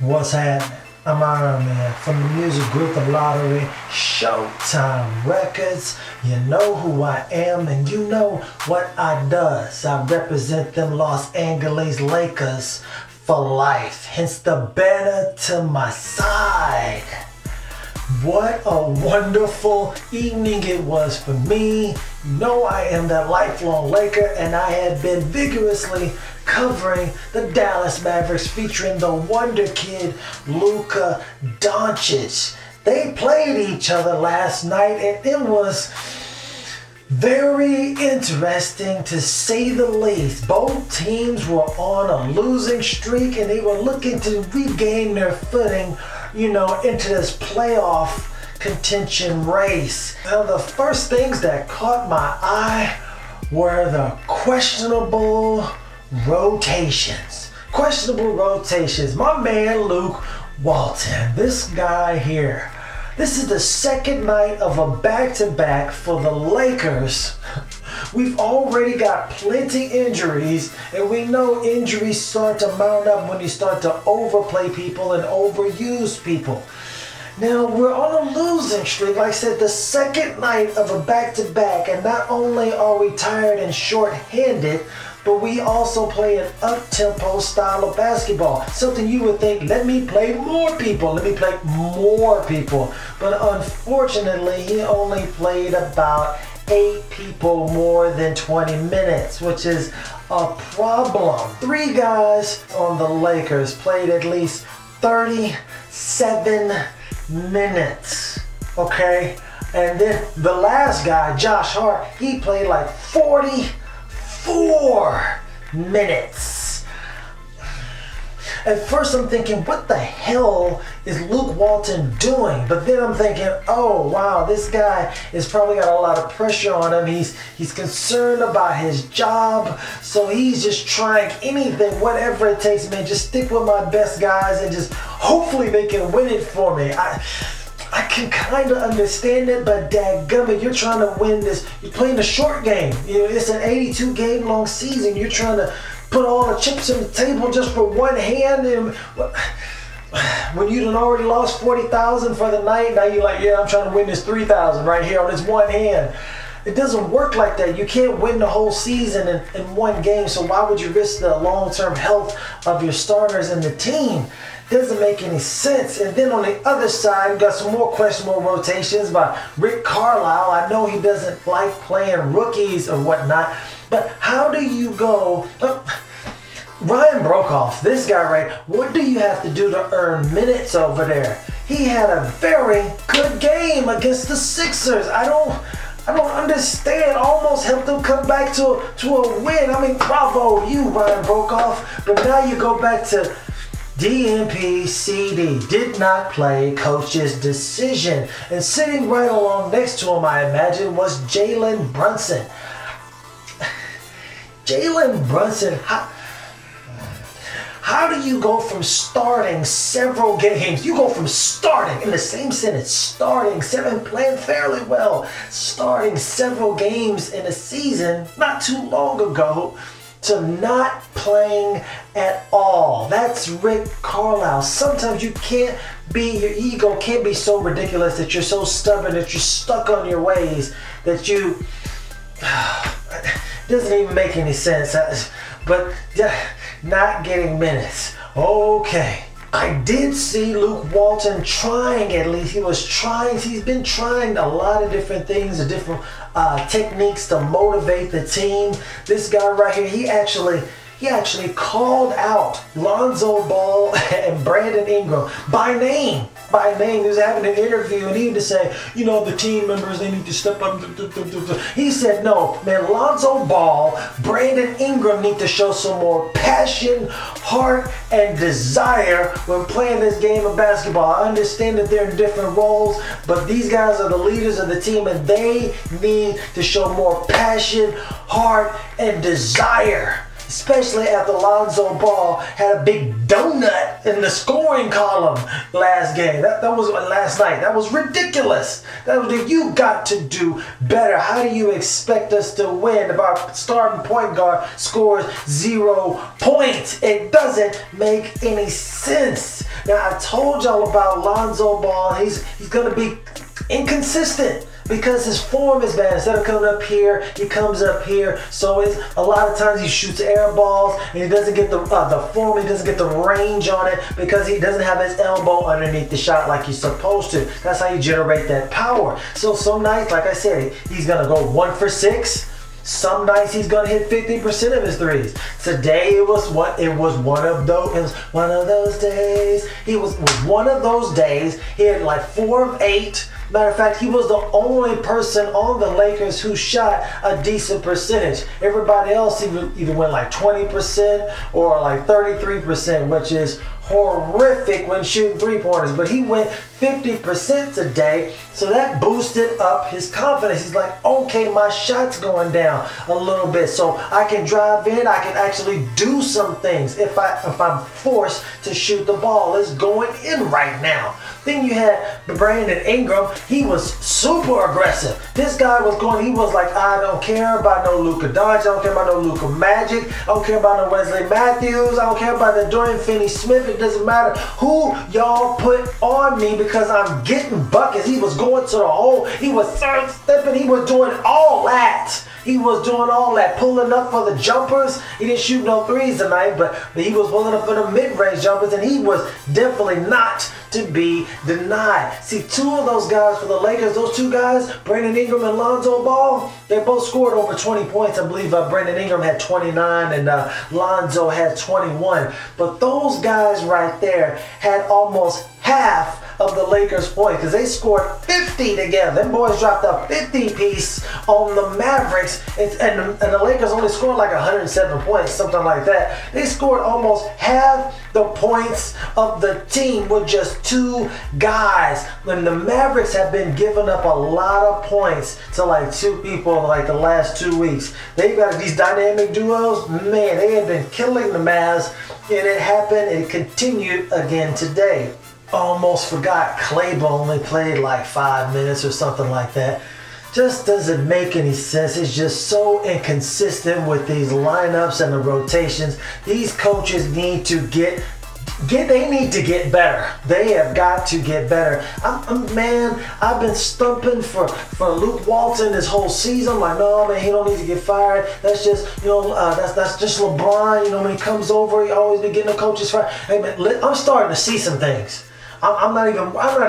What's happening? I'm Iron Man from the music group theLottory, Showtime Records. You know who I am and you know what I does. I represent them Los Angeles Lakers for life. Hence the banner to my side. What a wonderful evening it was for me. You know I am that lifelong Laker, and I had been vigorously covering the Dallas Mavericks featuring the wonder kid Luka Doncic. They played each other last night and it was very interesting to say the least. Both teams were on a losing streak and they were looking to regain their footing, into this playoff contention race. Now, the first things that caught my eye were the questionable rotations. My man Luke Walton, this guy here. This is the second night of a back-to-back for the Lakers. We've already got plenty injuries, and we know injuries start to mount up when you start to overplay people and overuse people. Now, we're on a losing streak, like I said, the second night of a back-to-back, and not only are we tired and short-handed, but we also play an up-tempo style of basketball. Something you would think, let me play more people. But unfortunately, he only played about 8 people more than 20 minutes, which is a problem. 3 guys on the Lakers played at least 37 minutes, okay? And then the last guy, Josh Hart, he played like 44 minutes. At first I'm thinking, what the hell is Luke Walton doing? But then I'm thinking, oh wow, this guy has probably got a lot of pressure on him. He's concerned about his job, so he's just trying anything, whatever it takes, man. Just stick with my best guys and just hopefully they can win it for me. I can kind of understand it, but dadgummit, you're trying to win this. You're playing a short game. It's an 82 game long season. You're trying to put all the chips on the table just for one hand, and when you done already lost 40,000 for the night, now you're like, yeah, I'm trying to win this 3,000 right here on this one hand. It doesn't work like that. You can't win the whole season in one game, so why would you risk the long-term health of your starters and the team? Doesn't make any sense. And then on the other side, we got some more questionable rotations by Rick Carlisle. I know he doesn't like playing rookies or whatnot, but how do you go? Ryan Brokoff, this guy, right? What do you have to do to earn minutes over there? He had a very good game against the Sixers. I don't understand. Almost helped them come back to a win. I mean, bravo you, Ryan Brokoff. But now you go back to DNP-CD, did not play, coach's decision. And sitting right along next to him, I imagine, was Jalen Brunson. Jalen Brunson, how do you go from starting several games? You go from starting, in the same sentence, starting, playing fairly well, starting several games in a season not too long ago, to not playing at all. That's Rick Carlisle. Sometimes your ego can't be so ridiculous that you're so stubborn that you're stuck on your ways that it doesn't even make any sense. But not getting minutes. Okay. I did see Luke Walton trying, at least. He's been trying a lot of different things, different techniques to motivate the team. This guy right here, he actually called out Lonzo Ball and Brandon Ingram by name. He was having an interview and he had to say, the team members, they need to step up. He said, no, man, Lonzo Ball, Brandon Ingram need to show some more passion, heart, and desire when playing this game of basketball. I understand that they're in different roles, but these guys are the leaders of the team and they need to show more passion, heart, and desire. Especially after Lonzo Ball had a big donut in the scoring column last game. That was last night. That was ridiculous. You got to do better. How do you expect us to win if our starting point guard scores 0 points? It doesn't make any sense. Now, I told y'all about Lonzo Ball. He's going to be inconsistent because his form is bad. Instead of coming up here, he comes up here. So it's a lot of times he shoots air balls and he doesn't get the form, he doesn't get the range on it because he doesn't have his elbow underneath the shot like he's supposed to. That's how you generate that power. So some nights, like I said, he's gonna go 1 for 6. Some nights he's gonna hit 50% of his threes. Today it was one of those days. It was one of those days. He had like 4 of 8. Matter of fact, he was the only person on the Lakers who shot a decent percentage. Everybody else either went like 20% or like 33%, which is horrific when shooting three-pointers. But he went 50% today, so that boosted up his confidence. He's like, okay, my shot's going down a little bit, so I can drive in, I can actually do some things if I'm forced to shoot the ball. It's going in right now. Then you had Brandon Ingram. He was super aggressive. This guy was going, he was like, I don't care about no Luka Doncic, I don't care about no Luka Magic, I don't care about no Wesley Matthews, I don't care about the Dorian Finney-Smith. It doesn't matter who y'all put on me because I'm getting buckets. He was going to the hole. He was stepping. He was doing all that. He was doing all that, pulling up for the jumpers. He didn't shoot no threes tonight, but he was pulling up for the mid-range jumpers, and he was definitely not to be denied. See, 2 of those guys for the Lakers, those 2 guys, Brandon Ingram and Lonzo Ball, they both scored over 20 points. I believe Brandon Ingram had 29 and Lonzo had 21. But those guys right there had almost half of the Lakers' points because they scored 50 together. Them boys dropped a 50 piece on the Mavericks, and the Lakers only scored like 107 points, something like that. They scored almost half the points of the team with just 2 guys. When the Mavericks have been giving up a lot of points to like 2 people in like the last 2 weeks. They've got these dynamic duos. Man, they have been killing the Mavs, and it happened. It continued again today. Almost forgot Clayball only played like 5 minutes or something like that. Just doesn't make any sense. It's just so inconsistent with these lineups and the rotations. These coaches need to get better. They have got to get better. Man, I've been stumping for Luke Walton this whole season. Like, no, man, he don't need to get fired. That's just, that's just LeBron. You know, when he comes over, he always be getting the coaches fired. Hey, man, I'm starting to see some things. I'm not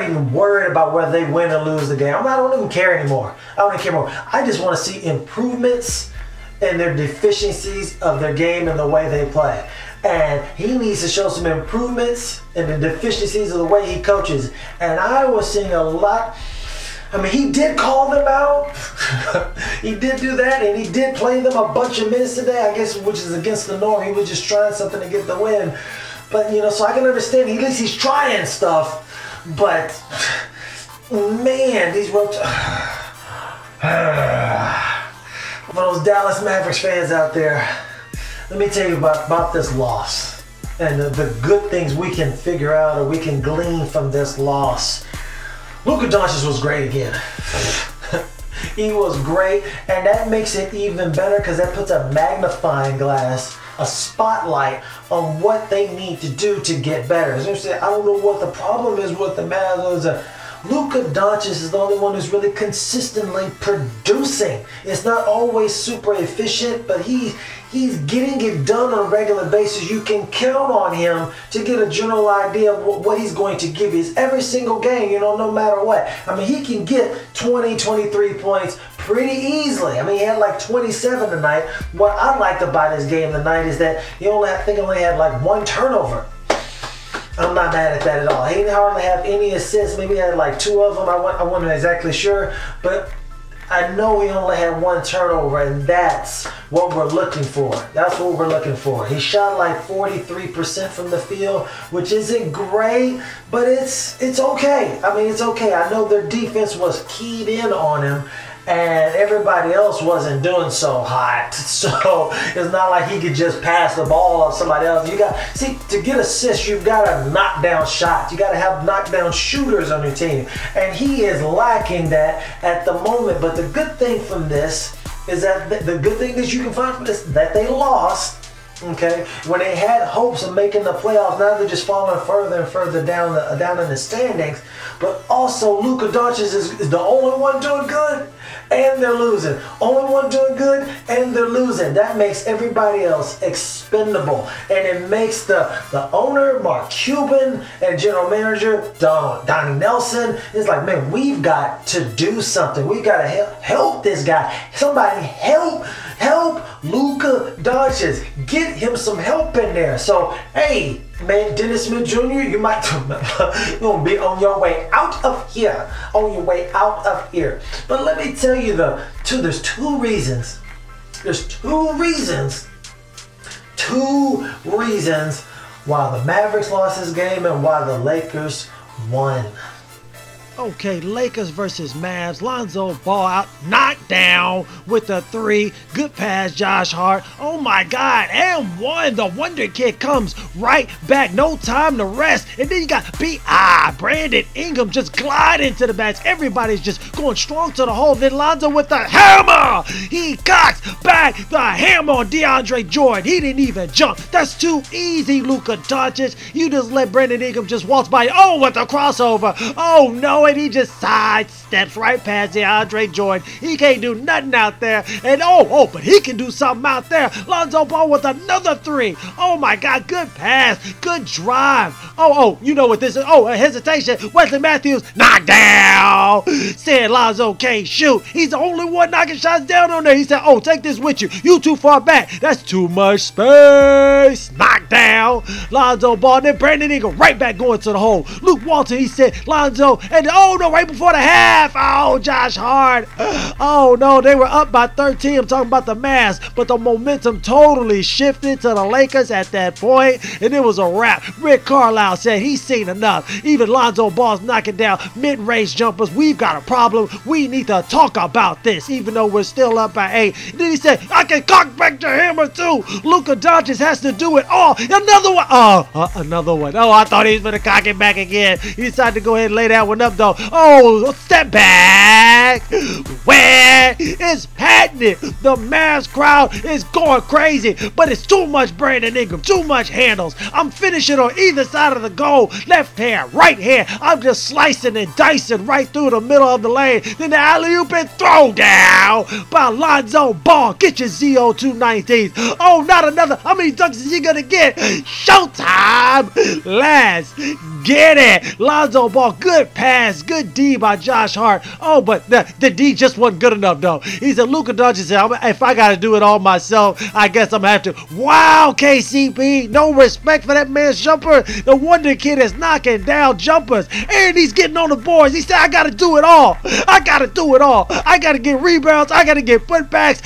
even worried about whether they win or lose the game. I don't even care anymore. I don't even care more. I just want to see improvements in their deficiencies of their game and the way they play. And he needs to show some improvements in the deficiencies of the way he coaches. And I was seeing a lot. I mean, he did call them out. He did do that, and he did play them a bunch of minutes today, I guess, which is against the norm. He was just trying something to get the win. But, so I can understand. At least he's trying stuff. But, man, these ropes. For those Dallas Mavericks fans out there, let me tell you about this loss and the good things we can figure out or we can glean from this loss. Luka Doncic was great again. He was great, and that makes it even better because that puts a magnifying glass, a spotlight on what they need to do to get better. As I said, I don't know what the problem is with the Mavs. Luka Doncic is the only one who's really consistently producing. It's not always super efficient, but he's getting it done on a regular basis. You can count on him to get a general idea of what he's going to give you every single game, no matter what. I mean, he can get 20, 23 points pretty easily. I mean, he had like 27 tonight. What I liked about his game tonight is that he only had like 1 turnover. I'm not mad at that at all. He didn't hardly have any assists. Maybe he had like 2 of them. I wasn't exactly sure. But I know he only had 1 turnover, and that's what we're looking for. That's what we're looking for. He shot like 43% from the field, which isn't great, but it's okay. I mean, it's okay. I know their defense was keyed in on him, and everybody else wasn't doing so hot. So it's not like he could just pass the ball off somebody else. To get assists, you've got to knock down shots. You got to have knockdown shooters on your team. And he is lacking that at the moment. But the good thing from this is that the good thing that you can find from this, that they lost, Okay, when they had hopes of making the playoffs, now they're just falling further and further down in the standings. But also, Luka Doncic is the only one doing good, and they're losing. Only one doing good, and they're losing. That makes everybody else expendable, and it makes the owner, Mark Cuban, and general manager Donnie Nelson. It's like, man, we've got to do something. We got to help this guy. Somebody help Luka Doncic. Get him some help in there. So, hey, man, Dennis Smith Jr., you might you're gonna be on your way out of here. On your way out of here. But let me tell you there's two reasons. There's two reasons why the Mavericks lost this game and why the Lakers won. Okay, Lakers versus Mavs. Lonzo Ball out, knocked down with a 3. Good pass, Josh Hart. Oh my God, and one. The Wonder Kid comes right back. No time to rest. And then you got Brandon Ingram just glide into the bats. Everybody's just going strong to the hole. Then Lonzo with the hammer. He cocks back the hammer on DeAndre Jordan. He didn't even jump. That's too easy, Luka Doncic. You just let Brandon Ingram just waltz by. Oh, with the crossover. Oh no. And he just sidesteps right past DeAndre Jordan. He can't do nothing out there. And but he can do something out there. Lonzo Ball with another 3. Oh my God, good pass, good drive. You know what this is? A hesitation. Wesley Matthews knocked down. Said Lonzo can't shoot. He's the only one knocking shots down on there. He said, take this with you. You too far back. That's too much space. Knocked down. Lonzo Ball. Then Brandon Ingram right back going to the hole. Luke Walton, he said, Lonzo, and right before the half. Josh Hart. No, they were up by 13. I'm talking about the Mavs, but the momentum totally shifted to the Lakers at that point, and it was a wrap. Rick Carlisle said he's seen enough. Even Lonzo Ball's knocking down mid-range jumpers. We've got a problem. We need to talk about this, even though we're still up by 8. And then he said, I can cock back the hammer too. Luka Doncic has to do it all. Another one. Another one. I thought he was going to cock it back again. He decided to go ahead and lay that one up, though. Step back. Where is patented? The Mavs crowd is going crazy, but it's too much Brandon Ingram, too much handles. I'm finishing on either side of the goal. Left hand, right hand. I'm just slicing and dicing right through the middle of the lane. Then the alley-oop and throw down by Lonzo Ball. Get your ZO2 19s. Not another. How many dunks is he gonna get? Showtime. Let's get it. Lonzo Ball, good pass, good D by Josh Hart. But the D just wasn't good enough, though. He said, Luka Doncic said, if I got to do it all myself, I guess I'm going to have to. Wow, KCP, no respect for that man's jumper. The Wonder Kid is knocking down jumpers, and he's getting on the boards. He said, I got to do it all. I got to do it all. I got to get rebounds. I got to get putbacks.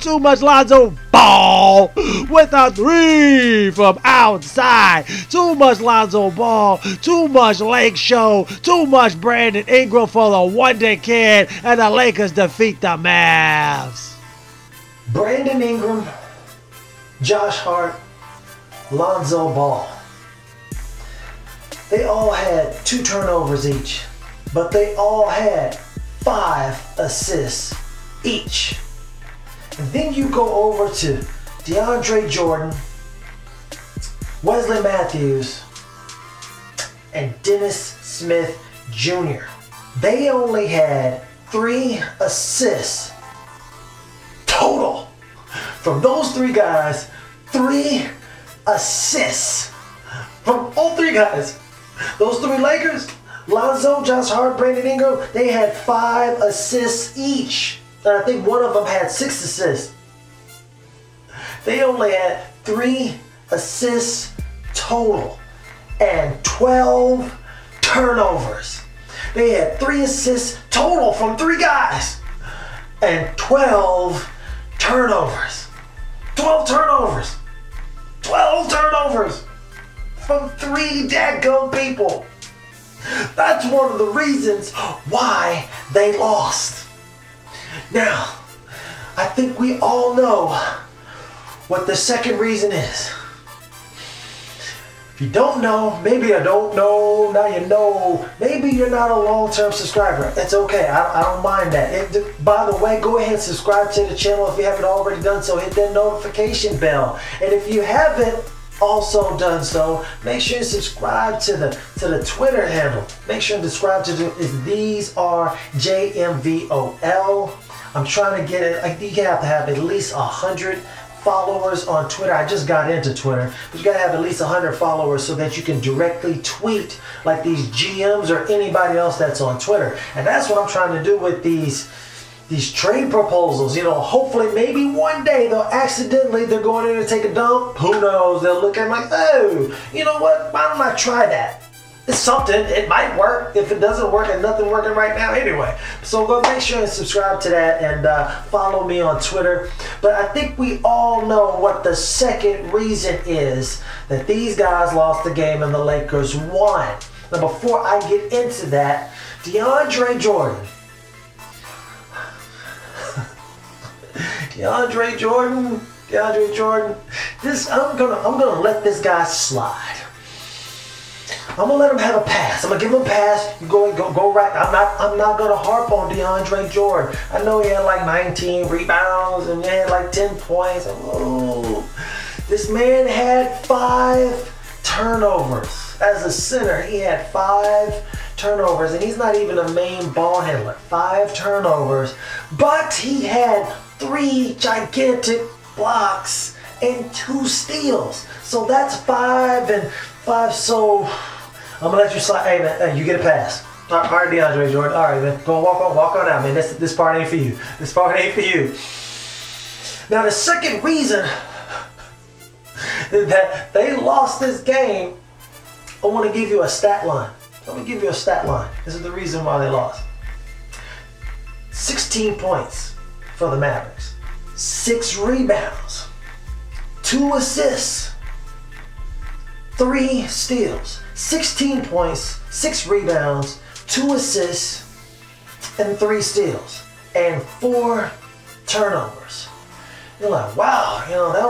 Too much Lonzo Ball with a 3 from outside. Too much Lonzo Ball. Too much Lake Show. Too much Brandon Ingram for the Wonder Kid, and the Lakers defeat the Mavs. Brandon Ingram, Josh Hart, Lonzo Ball. They all had 2 turnovers each, but they all had 5 assists each. And then you go over to DeAndre Jordan, Wesley Matthews, and Dennis Smith Jr. They only had 3 assists total. From those 3 guys, 3 assists from all 3 guys. Those 3 Lakers, Lonzo, Josh Hart, Brandon Ingram, they had 5 assists each. And I think one of them had 6 assists. They only had 3 assists total and 12 turnovers. They had 3 assists total from 3 guys and 12 turnovers. 12 turnovers. 12 turnovers from 3 dadgum people. That's one of the reasons why they lost. Now, I think we all know what the second reason is. If you don't know, maybe I don't know, now you know. Maybe you're not a long-term subscriber. It's okay, I don't mind that. By the way, go ahead and subscribe to the channel if you haven't already done so. Hit that notification bell. And if you haven't also done so, make sure you subscribe to the Twitter handle. Make sure you subscribe to these are Jmvol. I'm trying to get it, you have to have at least 100 followers on Twitter. I just got into Twitter, but you gotta have at least 100 followers so that you can directly tweet like these GMs or anybody else that's on Twitter. And that's what I'm trying to do with these trade proposals. You know, hopefully maybe one day they're going in to take a dump. Who knows? They'll look at me like, oh, you know what? Why don't I try that? It's something. It might work. If it doesn't work, and nothing working right now anyway. So go make sure and subscribe to that and follow me on Twitter. But I think we all know what the second reason is that these guys lost the game and the Lakers won. Now before I get into that, DeAndre Jordan. DeAndre Jordan. I'm gonna let this guy slide. I'm gonna let him have a pass. I'm gonna give him a pass. You go right. I'm not gonna harp on DeAndre Jordan. I know he had like 19 rebounds and he had like 10 points. Oh, this man had 5 turnovers as a center. He had 5 turnovers, and he's not even a main ball handler. 5 turnovers, but he had 3 gigantic blocks and 2 steals. So that's 5 and 5. So I'm gonna let you slide. Hey man, you get a pass. All right, DeAndre Jordan. All right, man, go walk on out, man. This part ain't for you. This part ain't for you. Now the second reason that they lost this game, I want to give you a stat line. Let me give you a stat line. This is the reason why they lost. 16 points for the Mavericks, 6 rebounds, 2 assists, 3 steals. 16 points, 6 rebounds, 2 assists, and 3 steals, and 4 turnovers. You're like, wow, you know, that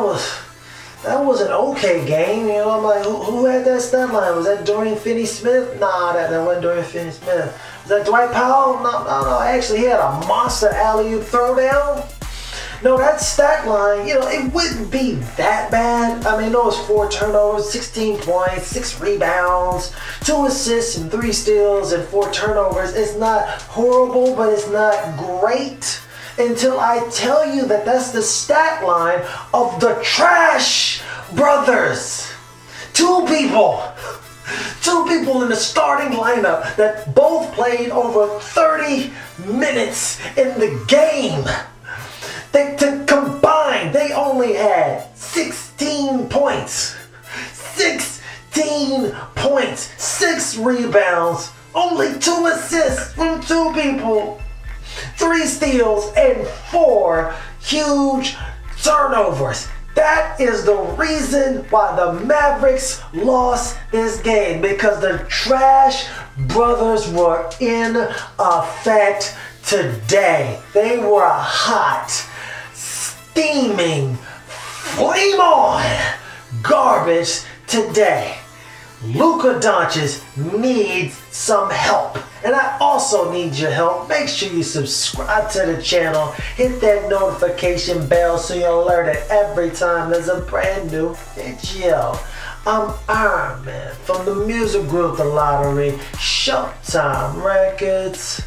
was an okay game. You know, I'm like, who had that stat line? Was that Dorian Finney-Smith? Nah, that wasn't Dorian Finney-Smith. Was that Dwight Powell? No. Actually, he had a monster alley-oop throwdown. No, that stat line, you know, it wouldn't be that bad. I mean, it was 4 turnovers, 16 points, 6 rebounds, 2 assists, and 3 steals, and 4 turnovers. It's not horrible, but it's not great. Until I tell you that that's the stat line of the Trash Brothers. 2 people in the starting lineup that both played over 30 minutes in the game. Combined, they only had 16 points. 16 points, 6 rebounds, only 2 assists from 2 people, 3 steals, and 4 huge turnovers. That is the reason why the Mavericks lost this game, because the Trash Brothers were in effect today. They were hot, steaming, flame on garbage today. Luka Doncic needs some help, and I also need your help. Make sure you subscribe to the channel, hit that notification bell so you're alerted every time there's a brand new video. I'm Ironman from the music group The Lottery, Showtime Records.